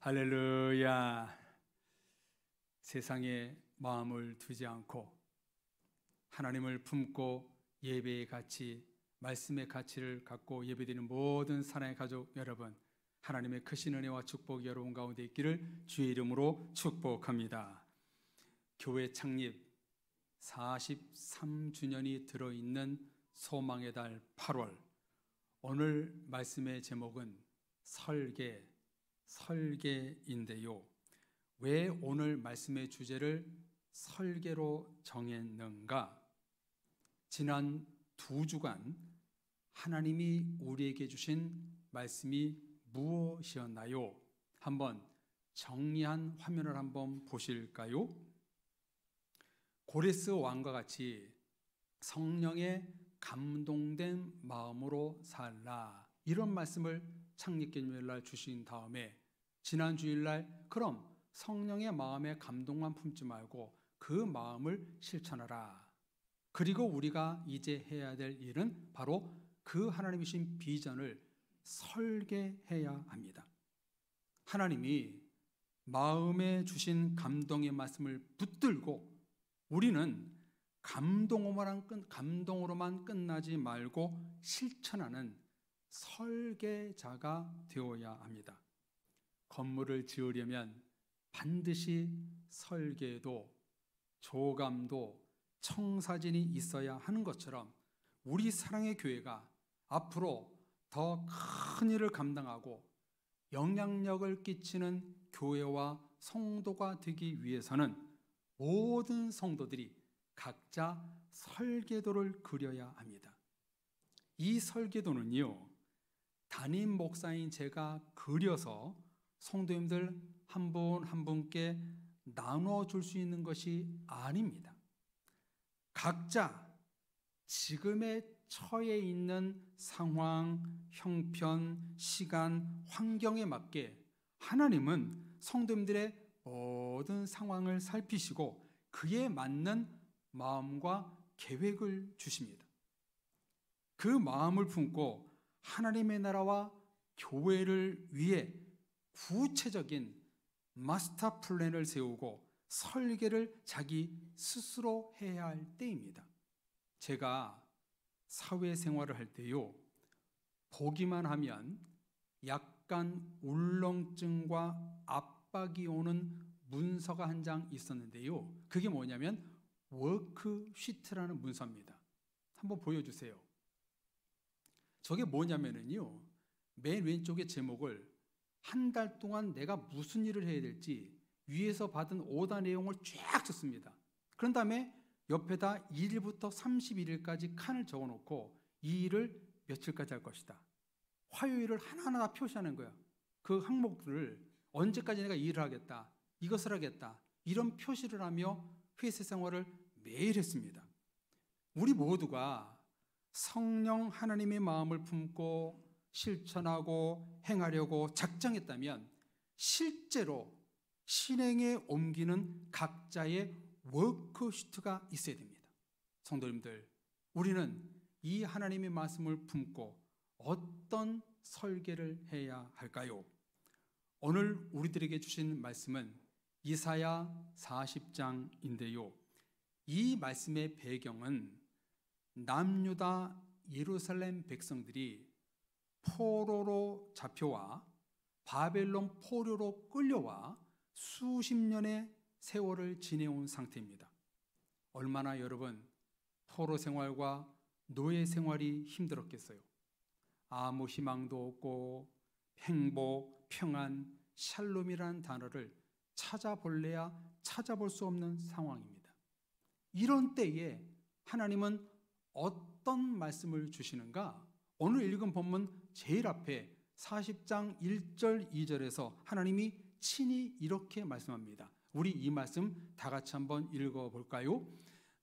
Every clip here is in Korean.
할렐루야. 세상에 마음을 두지 않고 하나님을 품고 예배의 가치, 말씀의 가치를 갖고 예배드리는 모든 사랑의 가족 여러분, 하나님의 크신 은혜와 축복이 여러분 가운데 있기를 주의 이름으로 축복합니다. 교회 창립 43주년이 들어있는 소망의 달 8월, 오늘 말씀의 제목은 설계인데요. 왜 오늘 말씀의 주제를 설계로 정했는가? 지난 2주간 하나님이 우리에게 주신 말씀이 무엇이었나요? 한번 정리한 화면을 한번 보실까요? 고레스 왕과 같이 성령에 감동된 마음으로 살라, 이런 말씀을 창립기념일날 주신 다음에 지난 주일날 그럼 성령의 마음에 감동만 품지 말고 그 마음을 실천하라. 그리고 우리가 이제 해야 될 일은 바로 그 하나님이 주신 비전을 설계해야 합니다. 하나님이 마음에 주신 감동의 말씀을 붙들고 우리는 감동으로만 끝나지 말고 실천하는 설계자가 되어야 합니다. 건물을 지으려면 반드시 설계도, 조감도, 청사진이 있어야 하는 것처럼 우리 사랑의 교회가 앞으로 더 큰 일을 감당하고 영향력을 끼치는 교회와 성도가 되기 위해서는 모든 성도들이 각자 설계도를 그려야 합니다. 이 설계도는요, 담임 목사인 제가 그려서 성도님들 한 분 한 분께 나눠줄 수 있는 것이 아닙니다. 각자 지금의 처해 있는 상황, 형편, 시간, 환경에 맞게 하나님은 성도님들의 모든 상황을 살피시고 그에 맞는 마음과 계획을 주십니다. 그 마음을 품고 하나님의 나라와 교회를 위해 구체적인 마스터 플랜을 세우고 설계를 자기 스스로 해야 할 때입니다. 제가 사회생활을 할 때요, 보기만 하면 약간 울렁증과 압박이 오는 문서가 한 장 있었는데요, 그게 뭐냐면 워크시트라는 문서입니다. 한번 보여주세요. 저게 뭐냐면요, 맨 왼쪽의 제목을 한 달 동안 내가 무슨 일을 해야 될지 위에서 받은 오다 내용을 쫙 썼습니다. 그런 다음에 옆에다 1일부터 31일까지 칸을 적어놓고 이 일을 며칠까지 할 것이다, 화요일을 하나하나 다 표시하는 거야. 그 항목들을 언제까지 내가 이 일을 하겠다, 이것을 하겠다, 이런 표시를 하며 회사 생활을 매일 했습니다. 우리 모두가 성령 하나님의 마음을 품고 실천하고 행하려고 작정했다면 실제로 실행에 옮기는 각자의 워크시트가 있어야 됩니다. 성도님들, 우리는 이 하나님의 말씀을 품고 어떤 설계를 해야 할까요? 오늘 우리들에게 주신 말씀은 이사야 40장인데요. 이 말씀의 배경은 남유다 예루살렘 백성들이 포로로 잡혀와 바벨론 포로로 끌려와 수십 년의 세월을 지내온 상태입니다. 얼마나 여러분 포로 생활과 노예 생활이 힘들었겠어요. 아무 희망도 없고 행복, 평안, 샬롬이라는 단어를 찾아볼래야 찾아볼 수 없는 상황입니다. 이런 때에 하나님은 어떤 말씀을 주시는가? 오늘 읽은 본문 제일 앞에 40장 1절 2절에서 하나님이 친히 이렇게 말씀합니다. 우리 이 말씀 다 같이 한번 읽어볼까요?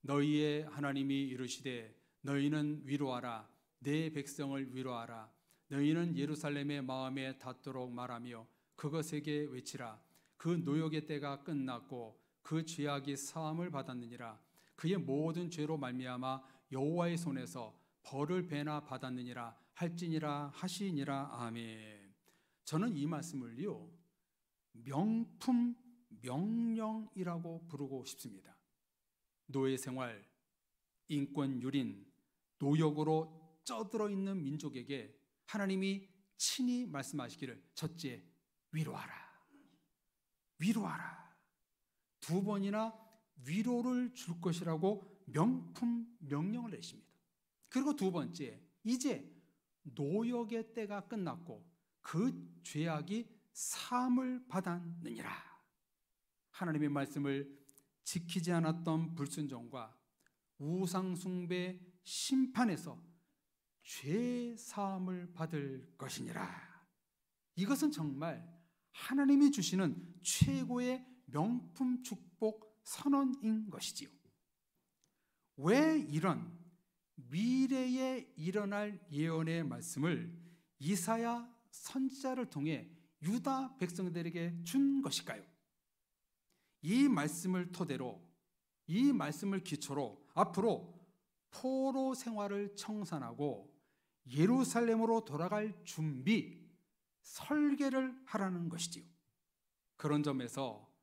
너희의 하나님이 이르시되 너희는 위로하라, 내 백성을 위로하라. 너희는 예루살렘의 마음에 닿도록 말하며 그것에게 외치라. 그 노역의 때가 끝났고 그 죄악이 사함을 받았느니라. 그의 모든 죄로 말미암아 여호와의 손에서 벌을 배나 받았느니라 할지니라 하시니라. 아멘. 저는 이 말씀을요, 명품 명령이라고 부르고 싶습니다. 노예 생활, 인권 유린, 노역으로 쩌들어 있는 민족에게 하나님이 친히 말씀하시기를 첫째, 위로하라. 위로하라. 두 번이나 위로를 줄 것이라고 명품 명령을 내십니다. 그리고 두 번째, 이제 노역의 때가 끝났고 그 죄악이 사함을 받았느니라. 하나님의 말씀을 지키지 않았던 불순종과 우상숭배 심판에서 죄 사함을 받을 것이니라. 이것은 정말 하나님이 주시는 최고의 명품 축복 선언인 것이지요. 왜 이런 미래에 일어날 예언의 말씀을 이사야 선지자를 통해 유다 백성들에게 준 것일까요? 이 말씀을 토대로, 이 말씀을 기초로 앞으로 포로 생활을 청산하고 예루살렘으로 돌아갈 준비, 설계를 하라는 것이지요. 그런 점에서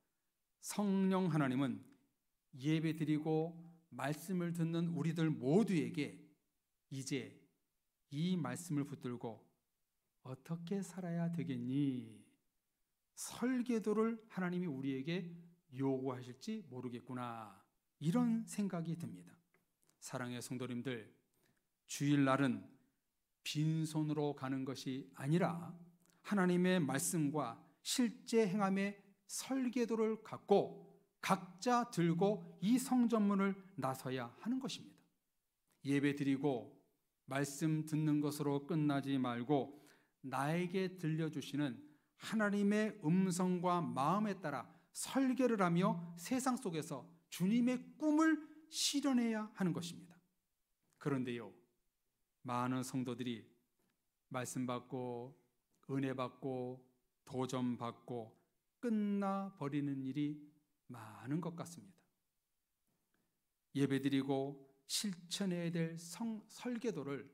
성령 하나님은 예배드리고 말씀을 듣는 우리들 모두에게 이제 이 말씀을 붙들고 어떻게 살아야 되겠니? 설계도를 하나님이 우리에게 요구하실지 모르겠구나, 이런 생각이 듭니다. 사랑의 성도님들, 주일날은 빈손으로 가는 것이 아니라 하나님의 말씀과 실제 행함의 설계도를 갖고 각자 들고 이 성전문을 나서야 하는 것입니다. 예배 드리고 말씀 듣는 것으로 끝나지 말고 나에게 들려주시는 하나님의 음성과 마음에 따라 설계를 하며 세상 속에서 주님의 꿈을 실현해야 하는 것입니다. 그런데요, 많은 성도들이 말씀 받고 은혜 받고 도전 받고 끝나버리는 일이 많은 것 같습니다. 예배드리고 실천해야 될 설계도를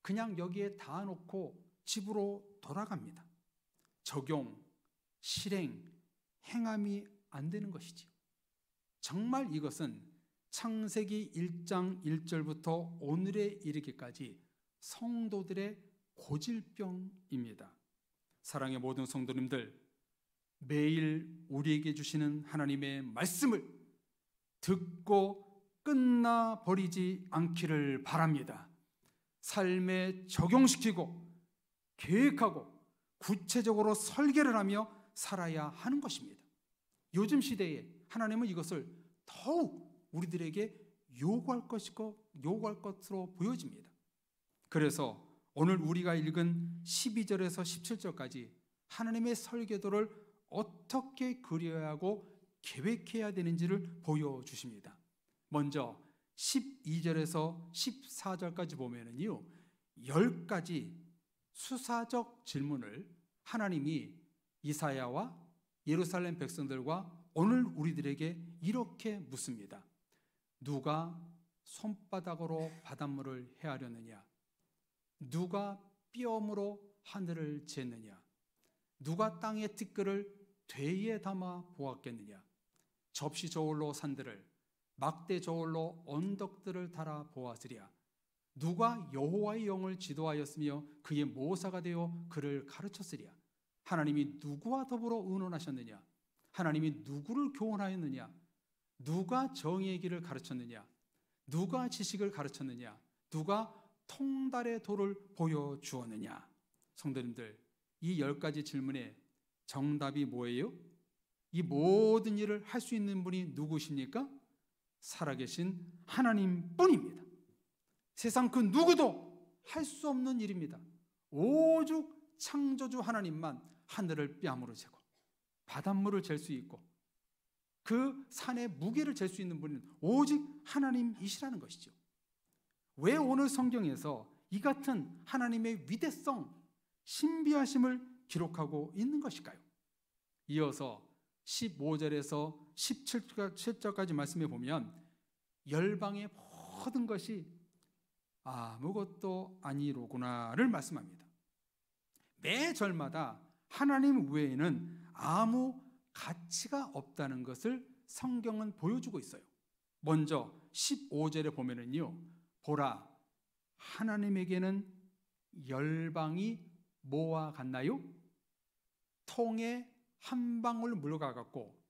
그냥 여기에 다 놓고 집으로 돌아갑니다. 적용, 실행, 행함이 안 되는 것이지요. 정말 이것은 창세기 1장 1절부터 오늘에 이르기까지 성도들의 고질병입니다. 사랑의 모든 성도님들, 매일 우리에게 주시는 하나님의 말씀을 듣고 끝나버리지 않기를 바랍니다. 삶에 적용시키고 계획하고 구체적으로 설계를 하며 살아야 하는 것입니다. 요즘 시대에 하나님은 이것을 더욱 우리들에게 요구할 것으로 보여집니다. 그래서 오늘 우리가 읽은 12절에서 17절까지 하나님의 설계도를 어떻게 그려야 하고 계획해야 되는지를 보여주십니다. 먼저 12절에서 14절까지 보면은요, 10가지 수사적 질문을 하나님이 이사야와 예루살렘 백성들과 오늘 우리들에게 이렇게 묻습니다. 누가 손바닥으로 바닷물을 헤아렸느냐? 누가 뼘으로 하늘을 쟀느냐? 누가 땅의 티끌을 되에 담아 보았겠느냐? 접시 저울로 산들을, 막대 저울로 언덕들을 달아 보았으랴. 누가 여호와의 영을 지도하였으며 그의 모사가 되어 그를 가르쳤으랴. 하나님이 누구와 더불어 의논하셨느냐? 하나님이 누구를 교훈하였느냐? 누가 정의의 길을 가르쳤느냐? 누가 지식을 가르쳤느냐? 누가 통달의 도를 보여주었느냐? 성도님들, 이 10가지 질문의 정답이 뭐예요? 이 모든 일을 할 수 있는 분이 누구십니까? 살아계신 하나님뿐입니다. 세상 그 누구도 할 수 없는 일입니다. 오직 창조주 하나님만 하늘을 뺨으로 재고 바닷물을 잴 수 있고 그 산의 무게를 잴 수 있는 분은 오직 하나님이시라는 것이죠. 왜 오늘 성경에서 이 같은 하나님의 위대성, 신비하심을 기록하고 있는 것일까요? 이어서 15절에서 17절까지 말씀해 보면 열방의 모든 것이 아무것도 아니로구나를 말씀합니다. 매 절마다 하나님 외에는 아무 가치가 없다는 것을 성경은 보여주고 있어요. 먼저 15절에 보면은요, 보라, 하나님에게는 열방이 뭐와 같나요? 통에 한 방울 물과 같고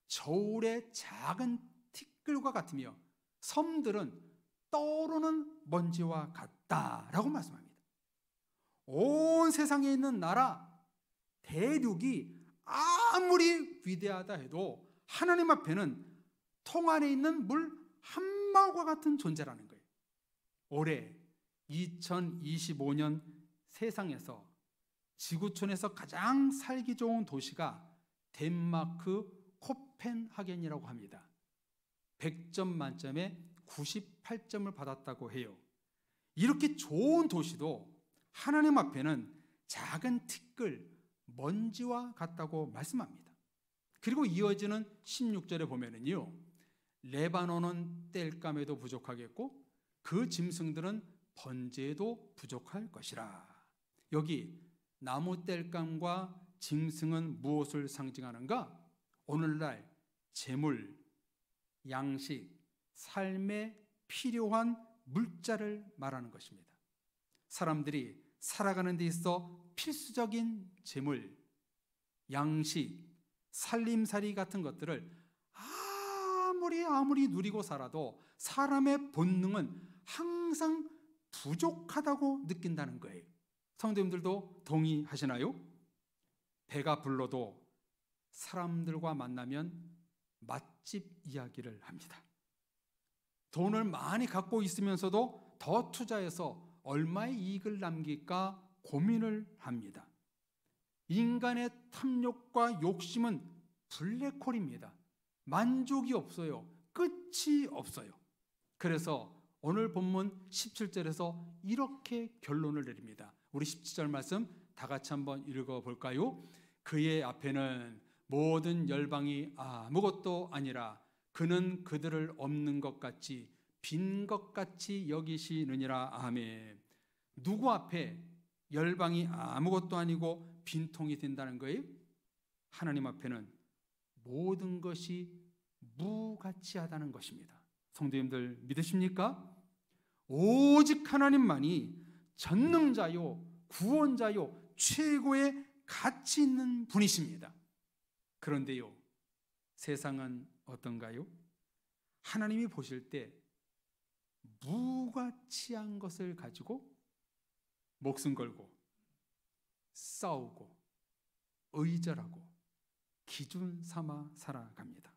저울의 작은 티끌과 같으며 섬들은 떠오르는 먼지와 같다라고 말씀합니다. 온 세상에 있는 나라, 대륙이 아무리 위대하다 해도 하나님 앞에는 통 안에 있는 물 한 방울과 같은 존재라는 거예요. 올해 2025년 세상에서 지구촌에서 가장 살기 좋은 도시가 덴마크 코펜하겐이라고 합니다. 100점 만점에 98점을 받았다고 해요. 이렇게 좋은 도시도 하나님 앞에는 작은 티끌, 먼지와 같다고 말씀합니다. 그리고 이어지는 16절에 보면은요, 레바논은 땔감에도 부족하겠고 그 짐승들은 번제에도 부족할 것이라. 여기 나무 땔감과 짐승은 무엇을 상징하는가? 오늘날 재물, 양식, 삶에 필요한 물자를 말하는 것입니다. 사람들이 살아가는 데 있어 필수적인 재물, 양식, 살림살이 같은 것들을 아무리 누리고 살아도 사람의 본능은 항상 부족하다고 느낀다는 거예요. 성도님들도 동의하시나요? 배가 불러도 사람들과 만나면 맛집 이야기를 합니다. 돈을 많이 갖고 있으면서도 더 투자해서 얼마의 이익을 남길까 고민을 합니다. 인간의 탐욕과 욕심은 블랙홀입니다. 만족이 없어요. 끝이 없어요. 그래서 오늘 본문 17절에서 이렇게 결론을 내립니다. 우리 17절 말씀 다 같이 한번 읽어볼까요? 그의 앞에는 모든 열방이 아무것도 아니라 그는 그들을 없는 것 같이 빈 것 같이 여기시느니라. 아멘. 누구 앞에 열방이 아무것도 아니고 빈통이 된다는 거예요? 하나님 앞에는 모든 것이 무가치하다는 것입니다. 성도님들 믿으십니까? 오직 하나님만이 전능자요, 구원자요, 최고의 가치 있는 분이십니다. 그런데요, 세상은 어떤가요? 하나님이 보실 때 무가치한 것을 가지고 목숨 걸고 싸우고 의절하고 기준 삼아 살아갑니다.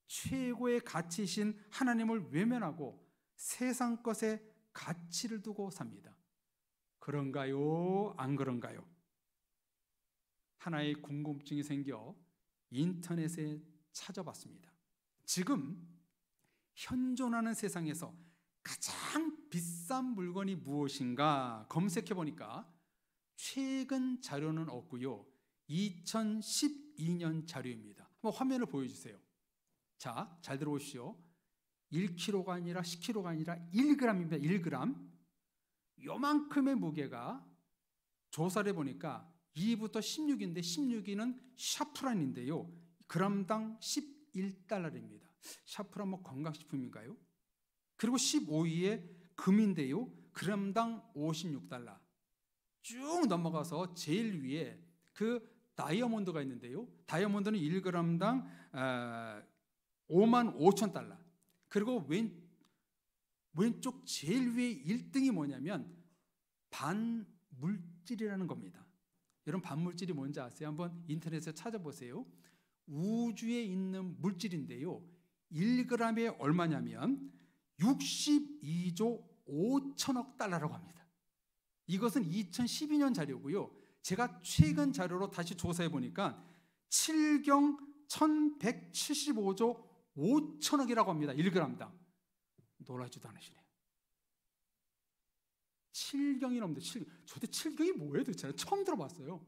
최고의 가치이신 하나님을 외면하고 세상 것에 가치를 두고 삽니다. 그런가요? 안 그런가요? 하나의 궁금증이 생겨 인터넷에 찾아봤습니다. 지금 현존하는 세상에서 가장 비싼 물건이 무엇인가 검색해 보니까 최근 자료는 없고요, 2012년 자료입니다. 한번 화면을 보여주세요. 자, 잘 들어보십시오. 1kg가 아니라 10kg가 아니라 1g입니다. 1g. 요만큼의 무게가 조사를 해보니까 2부터 16인데 16위는 샤프란인데요, 그람당 11달러입니다. 샤프란 뭐 건강식품인가요? 그리고 15위에 금인데요, 그람당 56달러. 쭉 넘어가서 제일 위에 그 다이아몬드가 있는데요, 다이아몬드는 1g당 55,000달러. 그리고 왼쪽 제일 위에 1등이 뭐냐면 반물질이라는 겁니다. 여러분, 반물질이 뭔지 아세요? 한번 인터넷에 찾아보세요. 우주에 있는 물질인데요, 1g에 얼마냐면 62조 5천억 달러라고 합니다. 이것은 2012년 자료고요, 제가 최근 자료로 다시 조사해 보니까 7경 1175조 5천억이라고 합니다. 1g당. 놀라지도 않으시네요. 7경이 넘는데, 저도 7경이 뭐예요 도대체? 처음 들어봤어요.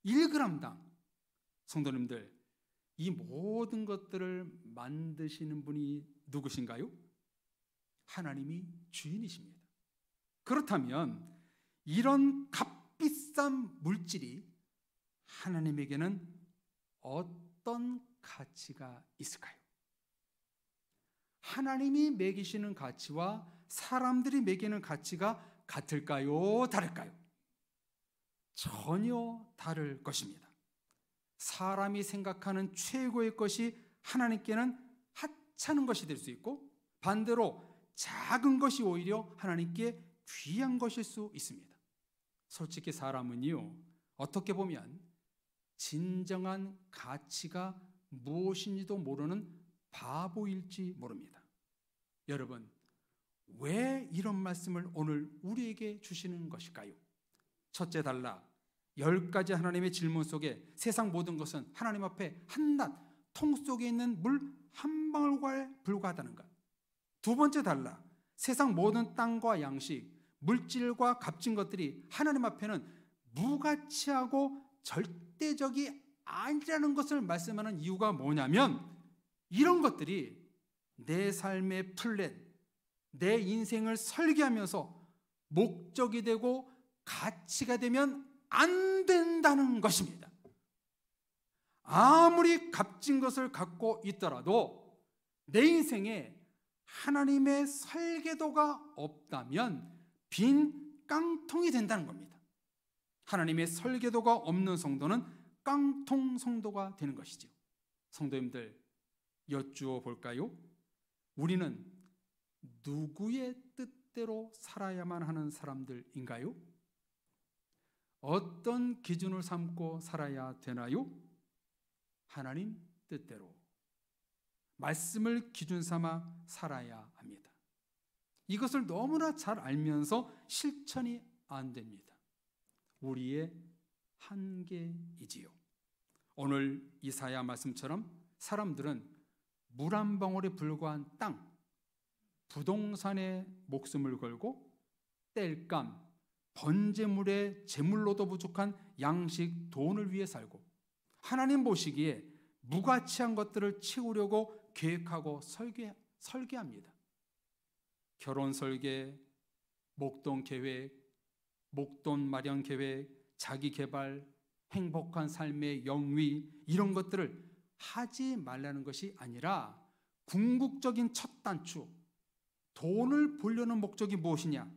1g당. 성도님들, 이 모든 것들을 만드시는 분이 누구신가요? 하나님이 주인이십니다. 그렇다면 이런 값비싼 물질이 하나님에게는 어떤 가치가 있을까요? 하나님이 매기시는 가치와 사람들이 매기는 가치가 같을까요? 다를까요? 전혀 다를 것입니다. 사람이 생각하는 최고의 것이 하나님께는 하찮은 것이 될 수 있고, 반대로 작은 것이 오히려 하나님께 귀한 것일 수 있습니다. 솔직히 사람은요, 어떻게 보면 진정한 가치가 무엇인지도 모르는 바보일지 모릅니다. 여러분, 왜 이런 말씀을 오늘 우리에게 주시는 것일까요? 첫째 달라, 10가지 하나님의 질문 속에 세상 모든 것은 하나님 앞에 한낱 통 속에 있는 물 한 방울과 불과하다는 것. 두 번째 달라, 세상 모든 땅과 양식, 물질과 값진 것들이 하나님 앞에는 무가치하고 절대적이 아니라는 것을 말씀하는 이유가 뭐냐면, 이런 것들이 내 삶의 플랜, 내 인생을 설계하면서 목적이 되고 가치가 되면 안 된다는 것입니다. 아무리 값진 것을 갖고 있더라도 내 인생에 하나님의 설계도가 없다면 빈 깡통이 된다는 겁니다. 하나님의 설계도가 없는 성도는 깡통 성도가 되는 것이죠. 성도님들, 여쭈어 볼까요? 우리는 누구의 뜻대로 살아야만 하는 사람들인가요? 어떤 기준을 삼고 살아야 되나요? 하나님 뜻대로 말씀을 기준 삼아 살아야 합니다. 이것을 너무나 잘 알면서 실천이 안 됩니다. 우리의 한계이지요. 오늘 이사야 말씀처럼 사람들은 물 한 방울에 불과한 땅, 부동산에 목숨을 걸고 땔감, 번제물에 제물로도 부족한 양식, 돈을 위해 살고, 하나님 보시기에 무가치한 것들을 채우려고 계획하고 설계합니다. 결혼 설계, 목돈 계획, 목돈 마련 계획, 자기 개발, 행복한 삶의 영위, 이런 것들을 하지 말라는 것이 아니라 궁극적인 첫 단추, 돈을 벌려는 목적이 무엇이냐,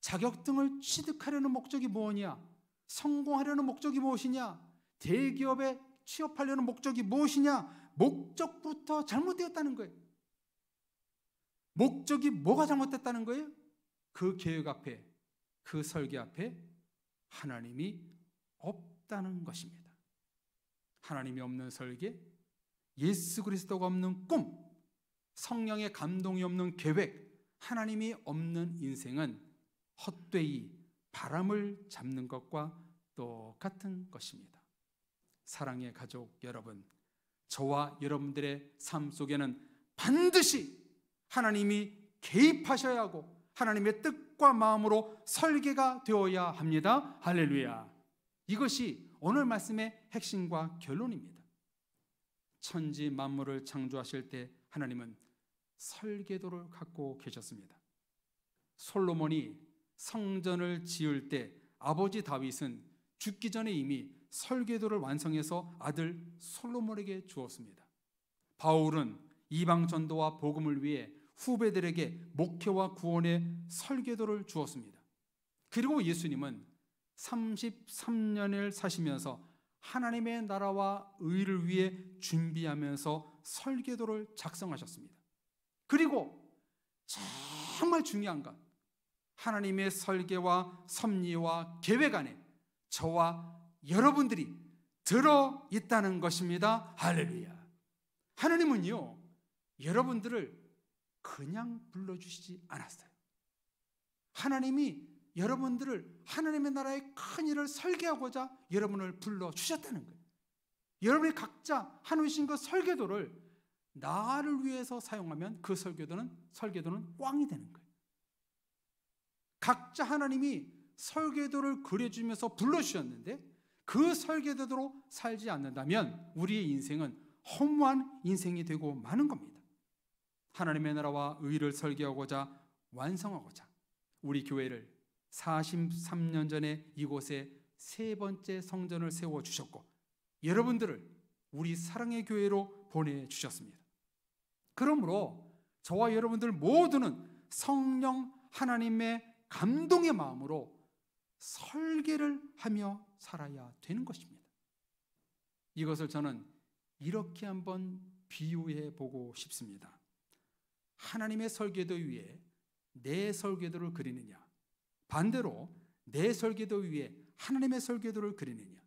자격 등을 취득하려는 목적이 무엇이냐, 성공하려는 목적이 무엇이냐, 대기업에 취업하려는 목적이 무엇이냐, 목적부터 잘못되었다는 거예요. 목적이 뭐가 잘못됐다는 거예요? 그 계획 앞에, 그 설계 앞에 하나님이 없다는 것입니다. 하나님이 없는 설계, 예수 그리스도가 없는 꿈, 성령의 감동이 없는 계획, 하나님이 없는 인생은 헛되이 바람을 잡는 것과 똑같은 것입니다. 사랑의 가족 여러분, 저와 여러분들의 삶 속에는 반드시 하나님이 개입하셔야 하고 하나님의 뜻과 마음으로 설계가 되어야 합니다. 할렐루야. 이것이 오늘 말씀의 핵심과 결론입니다. 천지 만물을 창조하실 때 하나님은 설계도를 갖고 계셨습니다. 솔로몬이 성전을 지을 때 아버지 다윗은 죽기 전에 이미 설계도를 완성해서 아들 솔로몬에게 주었습니다. 바울은 이방 전도와 복음을 위해 후배들에게 목회와 구원의 설계도를 주었습니다. 그리고 예수님은 33년을 사시면서 하나님의 나라와 의를 위해 준비하면서 설계도를 작성하셨습니다. 그리고 정말 중요한 것, 하나님의 설계와 섭리와 계획 안에 저와 여러분들이 들어있다는 것입니다. 할렐루야. 하나님은요, 여러분들을 그냥 불러주시지 않았어요. 하나님이 여러분들을 하나님의 나라의 큰 일을 설계하고자 여러분을 불러주셨다는 거예요. 여러분이 각자 하나님 그 설계도를 나를 위해서 사용하면 그 설계도는 꽝이 되는 거예요. 각자 하나님이 설계도를 그려주면서 불러주셨는데 그 설계도대로 살지 않는다면 우리의 인생은 허무한 인생이 되고 마는 겁니다. 하나님의 나라와 의를 설계하고자 완성하고자 우리 교회를 43년 전에 이곳에 세 번째 성전을 세워주셨고 여러분들을 우리 사랑의 교회로 보내주셨습니다. 그러므로 저와 여러분들 모두는 성령 하나님의 감동의 마음으로 설계를 하며 살아야 되는 것입니다. 이것을 저는 이렇게 한번 비유해 보고 싶습니다. 하나님의 설계도 위에 내 설계도를 그리느냐, 반대로 내 설계도 위에 하나님의 설계도를 그리느냐,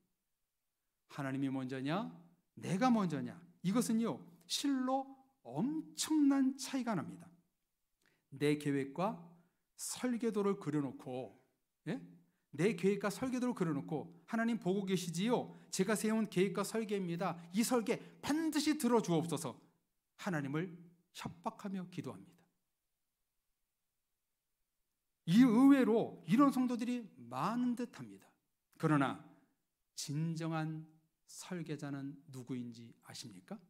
하나님이 먼저냐 내가 먼저냐, 이것은요 실로 엄청난 차이가 납니다. 내 계획과 설계도를 그려놓고, 내 계획과 설계도를 그려놓고 하나님 보고 계시지요? 제가 세운 계획과 설계입니다. 이 설계 반드시 들어주옵소서. 하나님을 협박하며 기도합니다. 이 의외로 이런 성도들이 많은 듯합니다. 그러나 진정한 설계자는 누구인지 아십니까?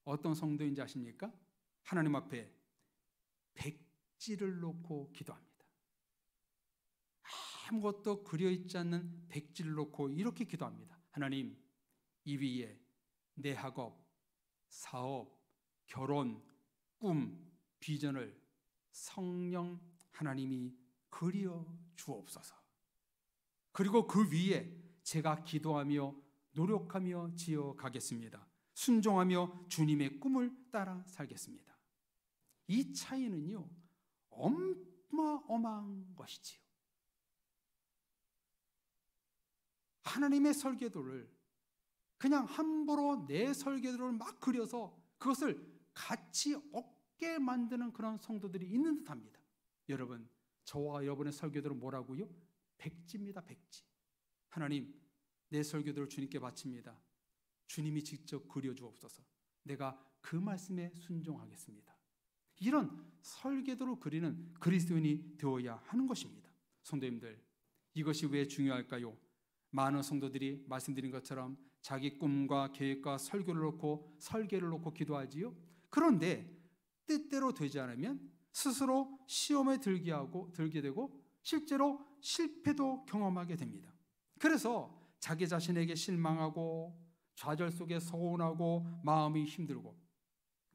어떤 성도인지 아십니까? 하나님 앞에 백지를 놓고 기도합니다. 아무것도 그려있지 않는 백지를 놓고 이렇게 기도합니다. 하나님, 이 위에 내 학업, 사업, 결혼, 꿈, 비전을 성령 하나님이 그려 주옵소서. 그리고 그 위에 제가 기도하며 노력하며 지어 가겠습니다. 순종하며 주님의 꿈을 따라 살겠습니다. 이 차이는요 어마어마한 것이지요. 하나님의 설계도를 그냥 함부로 내 설계도를 막 그려서 그것을 같이 없게 만드는 그런 성도들이 있는 듯합니다. 여러분, 저와 여러분의 설계도는 뭐라고요? 백지입니다. 백지. 하나님, 내 설계도를 주님께 바칩니다. 주님이 직접 그려주옵소서. 내가 그 말씀에 순종하겠습니다. 이런 설계도를 그리는 그리스도인이 되어야 하는 것입니다. 성도님들, 이것이 왜 중요할까요? 많은 성도들이 말씀드린 것처럼 자기 꿈과 계획과 설계를 놓고 기도하지요. 그런데 뜻대로 되지 않으면 스스로 시험에 들게 되고 실제로 실패도 경험하게 됩니다. 그래서 자기 자신에게 실망하고 좌절 속에 서운하고 마음이 힘들고,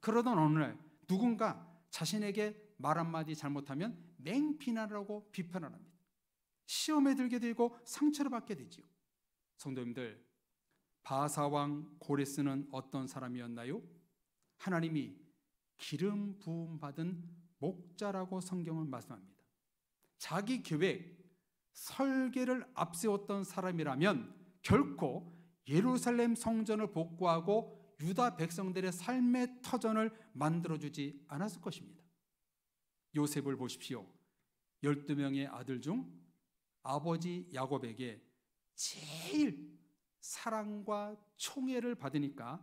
그러던 어느 날 누군가 자신에게 말 한마디 잘못하면 맹비난을 하고 비판을 합니다. 시험에 들게 되고 상처를 받게 되지요. 성도님들, 바사왕 고레스는 어떤 사람이었나요? 하나님이 기름 부음 받은 목자라고 성경은 말씀합니다. 자기 계획, 설계를 앞세웠던 사람이라면 결코 예루살렘 성전을 복구하고 유다 백성들의 삶의 터전을 만들어주지 않았을 것입니다. 요셉을 보십시오. 12명의 아들 중 아버지 야곱에게 제일 사랑과 총애를 받으니까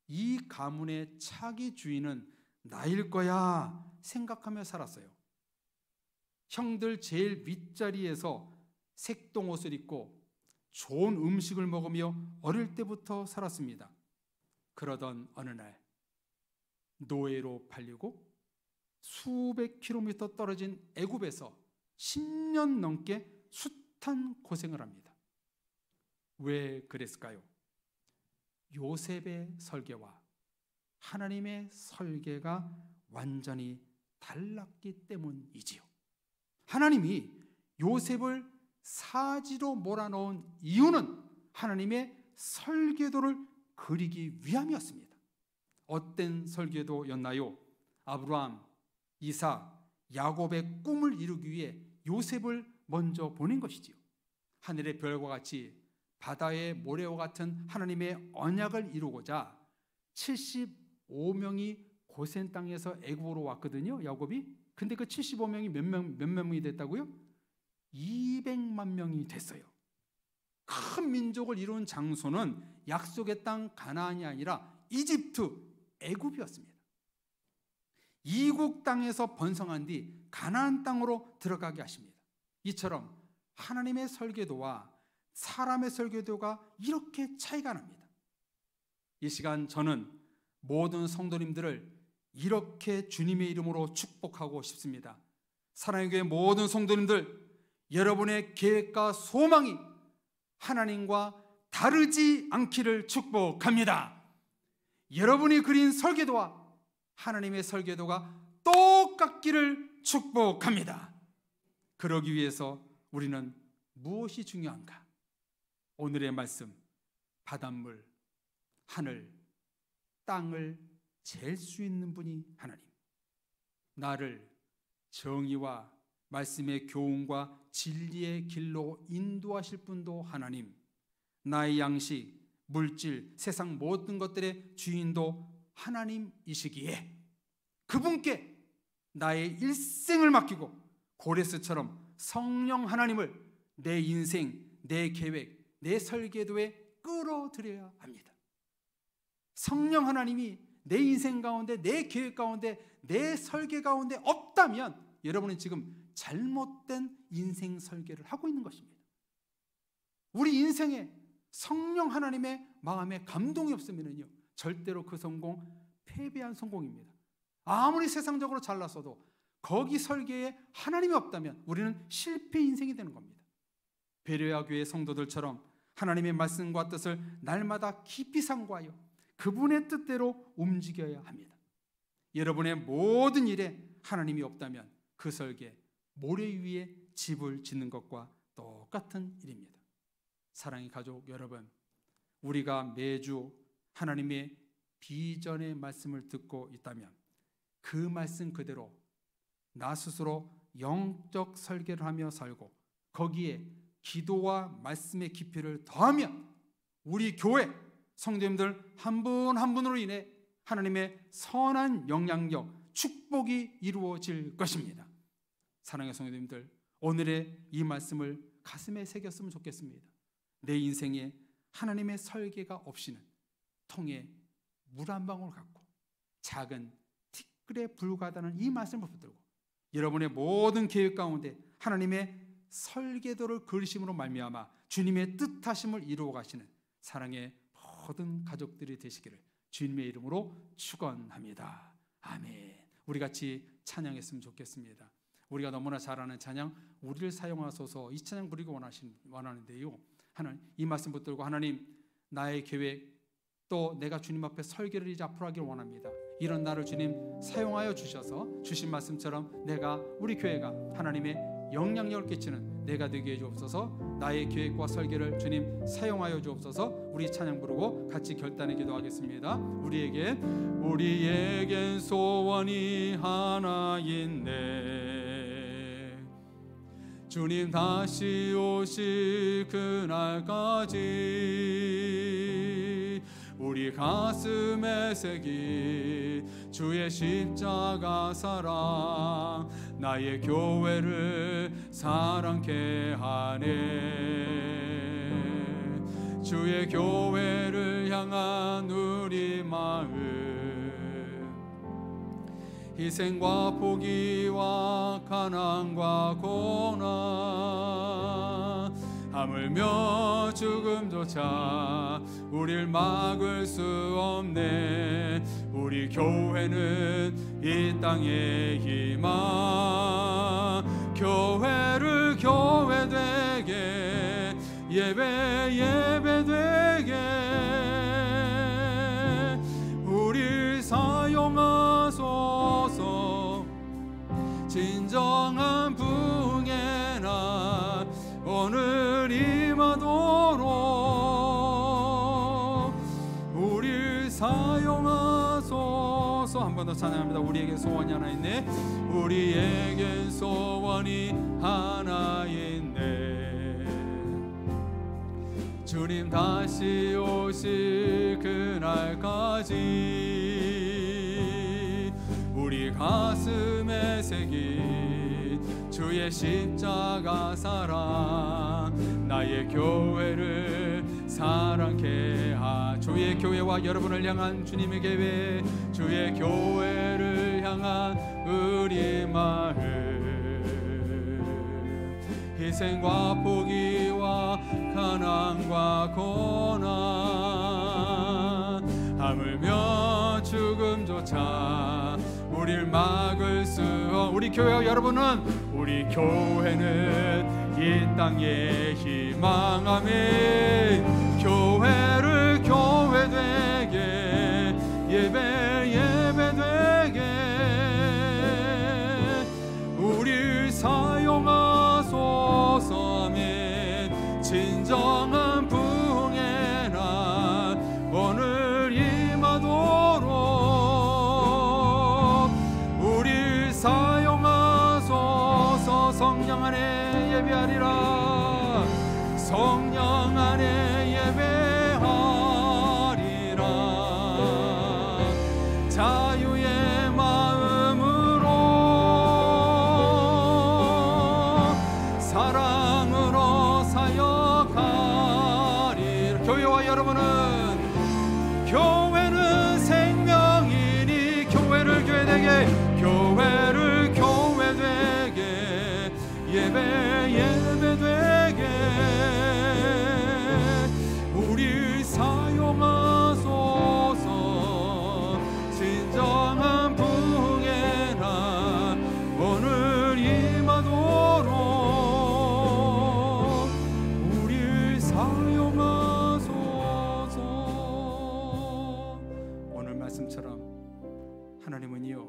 이 가문의 차기 주인은 나일 거야 생각하며 살았어요. 형들 제일 윗자리에서 색동옷을 입고 좋은 음식을 먹으며 어릴 때부터 살았습니다. 그러던 어느 날 노예로 팔리고 수백 킬로미터 떨어진 애굽에서 10년 넘게 숱한 고생을 합니다. 왜 그랬을까요? 요셉의 설계와 하나님의 설계가 완전히 달랐기 때문이지요. 하나님이 요셉을 사지로 몰아넣은 이유는 하나님의 설계도를 그리기 위함이었습니다. 어떤 설계도였나요? 아브라함, 이삭, 야곱의 꿈을 이루기 위해 요셉을 먼저 보낸 것이지요. 하늘의 별과 같이 바다의 모래와 같은 하나님의 언약을 이루고자 75명이 고센 땅에서 애굽으로 왔거든요. 야곱이. 근데 그 75명이 몇 명이 됐다고요? 200만 명이 됐어요. 큰 민족을 이룬 장소는 약속의 땅 가나안이 아니라 이집트, 애굽이었습니다. 이국 땅에서 번성한 뒤 가나안 땅으로 들어가게 하십니다. 이처럼 하나님의 설계도와 사람의 설계도가 이렇게 차이가 납니다. 이 시간 저는 모든 성도님들을 이렇게 주님의 이름으로 축복하고 싶습니다. 사랑의 교회 모든 성도님들, 여러분의 계획과 소망이 하나님과 다르지 않기를 축복합니다. 여러분이 그린 설계도와 하나님의 설계도가 똑같기를 축복합니다. 그러기 위해서 우리는 무엇이 중요한가? 오늘의 말씀, 바닷물, 하늘, 땅을 잴 수 있는 분이 하나님, 나를 정의와 말씀의 교훈과 진리의 길로 인도하실 분도 하나님, 나의 양식, 물질, 세상 모든 것들의 주인도 하나님이시기에 그분께 나의 일생을 맡기고 고레스처럼 성령 하나님을 내 인생, 내 계획, 내 설계도에 끌어들여야 합니다. 성령 하나님이 내 인생 가운데, 내 계획 가운데, 내 설계 가운데 없다면 여러분은 지금 잘못된 인생 설계를 하고 있는 것입니다. 우리 인생에 성령 하나님의 마음에 감동이 없으면요, 절대로 그 성공 패배한 성공입니다. 아무리 세상적으로 잘났어도 거기 설계에 하나님이 없다면 우리는 실패 인생이 되는 겁니다. 베레아 교회 성도들처럼 하나님의 말씀과 뜻을 날마다 깊이 상고하여 그분의 뜻대로 움직여야 합니다. 여러분의 모든 일에 하나님이 없다면 그 설계, 모래 위에 집을 짓는 것과 똑같은 일입니다. 사랑의 가족 여러분, 우리가 매주 하나님의 비전의 말씀을 듣고 있다면 그 말씀 그대로 나 스스로 영적 설계를 하며 살고 거기에 기도와 말씀의 깊이를 더하면 우리 교회 성도님들 한 분 한 분으로 인해 하나님의 선한 영향력, 축복이 이루어질 것입니다. 사랑하는 성도님들, 오늘의 이 말씀을 가슴에 새겼으면 좋겠습니다. 내 인생에 하나님의 설계가 없이는 통에 물 한 방울 같고 작은 티끌에 불과하다는 이 말씀을 붙들고 여러분의 모든 계획 가운데 하나님의 설계도를 그리심으로 말미암아 주님의 뜻하심을 이루어 가시는 사랑의 모든 가족들이 되시기를 주님의 이름으로 축원합니다. 아멘. 우리 같이 찬양했으면 좋겠습니다. 우리가 너무나 잘 아는 찬양, 우리를 사용하소서, 이 찬양 부르기 원하는데요, 하나님, 이 말씀 붙들고 하나님, 나의 계획 또 내가 주님 앞에 설계를 이제 앞으로 하기를 원합니다. 이런 나를 주님 사용하여 주셔서 주신 말씀처럼 내가, 우리 교회가 하나님의 영향력을 끼치는 내가 되게 해주옵소서. 나의 계획과 설계를 주님 사용하여 주옵소서. 우리 찬양 부르고 같이 결단의 기도하겠습니다. 우리에겐 소원이 하나 있네. 주님 다시 오실 그날까지 우리 가슴에 새긴 주의 십자가 사랑, 나의 교회를 사랑케 하네. 주의 교회를 향한 우리 마음, 희생과 포기와 가난과 고난, 하물며 죽음조차 우릴 막을 수 없네. 우리 교회는 이 땅의 희망, 교회를 교회 되게, 예배 되게 우릴 사용하소서. 진정한 부흥의 날 오늘 임하도록 우릴 사용하소서. 한 번 더 찬양합니다. 우리에게 소원이 하나 있네. 우리에겐 소원이 하나 있네. 주님 다시 오실 그날까지 우리 가슴에 새긴 주의 십자가 사랑, 나의 교회를 사랑케 하. 주의 교회와 여러분을 향한 주님의 계획, 주의 교회를 향한 우리 마음, 희생과 포기와 가난과 고난, 하물며 죽음조차 우릴 막을 수 없. 우리 교회와 여러분은, 우리 교회는 이 땅의 희망. 아멘. 교회를 교회 되게, 예배 되게 우릴 사용하소서. 아멘. 진정한 부흥의 날 오늘 임하도록 우릴 사용하소서. 성령 안에 예배하리라, 성령 안에 예배하리라. 자유의 마음으로 사랑으로 사역하리라. 교회와 여러분은, 교회는 생명이니 교회를 교회 되게, 교회를 교회 되게, 예배 되게 우리 사용하소서. 진정한 부흥의 날 오늘 임하도록 우리 사용하소서. 오늘 말씀처럼 하나님은요,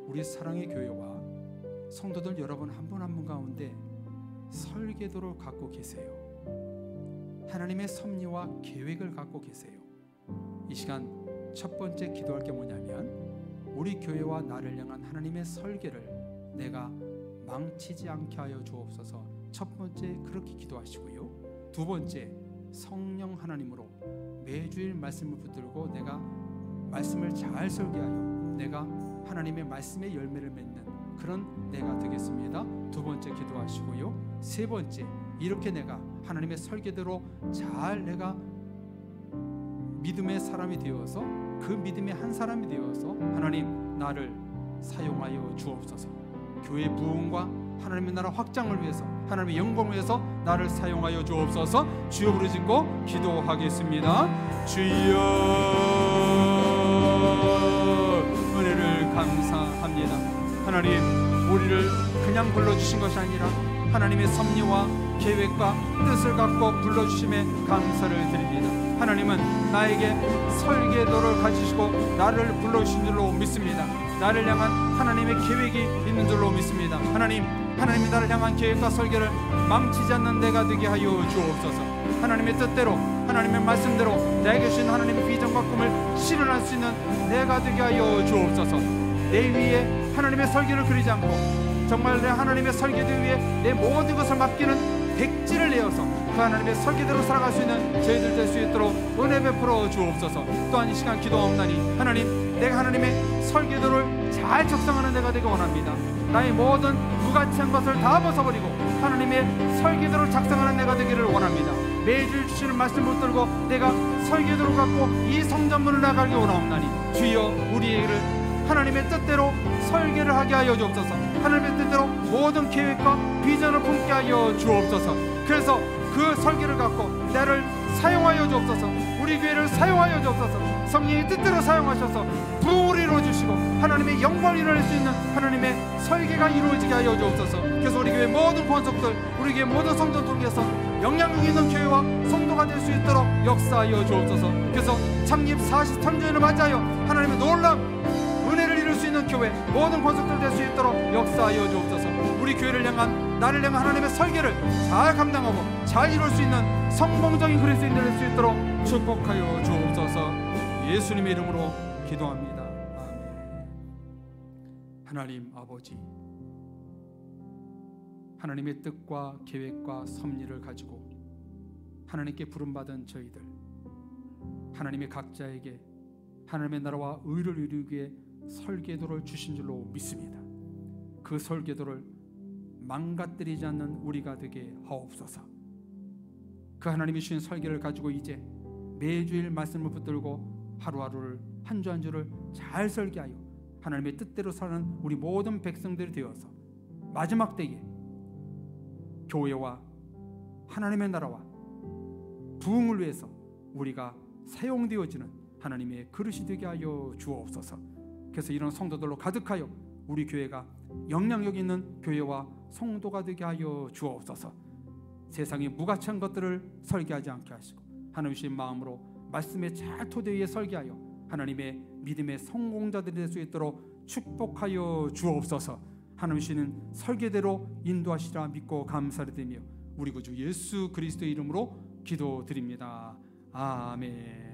우리 사랑의 교회와 성도들 여러분 한 분 한 분 가운데 설계도를 갖고 계세요. 하나님의 섭리와 계획을 갖고 계세요. 이 시간 첫 번째 기도할 게 뭐냐면, 우리 교회와 나를 향한 하나님의 설계를 내가 망치지 않게 하여 주옵소서. 첫 번째 그렇게 기도하시고요. 두 번째, 성령 하나님으로 매주일 말씀을 붙들고 내가 말씀을 잘 설계하여 내가 하나님의 말씀의 열매를 맺는 그런 내가 되겠습니다. 두 번째 기도하시고요. 세 번째, 이렇게 내가 하나님의 설계대로 잘 내가 믿음의 사람이 되어서, 그 믿음의 한 사람이 되어서 하나님 나를 사용하여 주옵소서. 교회 부흥과 하나님의 나라 확장을 위해서, 하나님의 영광을 위해서 나를 사용하여 주옵소서. 주여 부르짖고 기도하겠습니다. 주여, 은혜를 감사합니다. 하나님, 우리를 그냥 불러주신 것이 아니라 하나님의 섭리와 계획과 뜻을 갖고 불러주심에 감사를 드립니다. 하나님은 나에게 설계도를 가지시고 나를 불러주신 줄로 믿습니다. 나를 향한 하나님의 계획이 있는 줄로 믿습니다. 하나님이 나를 향한 계획과 설계를 망치지 않는 내가 되게 하여 주옵소서. 하나님의 뜻대로, 하나님의 말씀대로 내게 주신 하나님의 비전과 꿈을 실현할 수 있는 내가 되게 하여 주옵소서. 내 위에 하나님의 설계를 그리지 않고 정말 내 하나님의 설계대 위에 내 모든 것을 맡기는 백지를 내어서 그 하나님의 설계대로 살아갈 수 있는 저희들 될 수 있도록 은혜 베풀어 주옵소서. 또한 이 시간 기도하옵나니 하나님, 내가 하나님의 설계도를 잘 적성하는 내가 되기 원합니다. 나의 모든 무가치한 것을 다 벗어버리고 하나님의 설계도를 작성하는 내가 되기를 원합니다. 매주 주시는 말씀을 붙들고 내가 설계도를 갖고 이 성전문을 나가기 원하옵나니 주여, 우리를 하나님의 뜻대로 설계를 하게 하여 주옵소서. 하나님의 뜻대로 모든 계획과 비전을 품게 하여 주옵소서. 그래서 그 설계를 갖고 나를 사용하여 주옵소서. 우리 교회를 사용하여 주옵소서. 성령의 뜻대로 사용하셔서 부흥을 이루어주시고 하나님의 영광을 이뤄낼 수 있는 하나님의 설계가 이루어지게 하여 주옵소서. 그래서 우리 교회 모든 권속들, 우리 교회 모든 성도 통해서 영향력 있는 교회와 성도가 될 수 있도록 역사하여 주옵소서. 그래서 창립 43주년을 맞이하여 하나님의 놀라운 은혜를 이룰 수 있는 교회 모든 권속들 될 수 있도록 역사하여 주옵소서. 우리 교회를 향한, 나를 향한 하나님의 설계를 잘 감당하고 잘 이룰 수 있는 성공적인 그리스도인들 될 수 있도록 축복하여 주옵소서. 예수님의 이름으로 기도합니다. 아멘. 하나님 아버지, 하나님의 뜻과 계획과 섭리를 가지고 하나님께 부름받은 저희들, 하나님의 각자에게 하나님의 나라와 의를 이루기 위해 설계도를 주신 줄로 믿습니다. 그 설계도를 망가뜨리지 않는 우리가 되게 하옵소서. 그 하나님이 주신 설계를 가지고 이제 매주일 말씀을 붙들고 하루하루를, 한 주 한 주를 잘 설계하여 하나님의 뜻대로 사는 우리 모든 백성들이 되어서 마지막 때에 교회와 하나님의 나라와 부흥을 위해서 우리가 사용되어지는 하나님의 그릇이 되게 하여 주옵소서. 그래서 이런 성도들로 가득하여 우리 교회가 영향력 있는 교회와 성도가 되게 하여 주옵소서. 세상의 무가치한 것들을 설계하지 않게 하시고 하나님 주신 마음으로 말씀에 잘 토대 위에 설계하여 하나님의 믿음의 성공자들이 될 수 있도록 축복하여 주옵소서. 하나님 주시는 설계대로 인도하시라 믿고 감사를 드리며 우리 구주 예수 그리스도의 이름으로 기도드립니다. 아멘.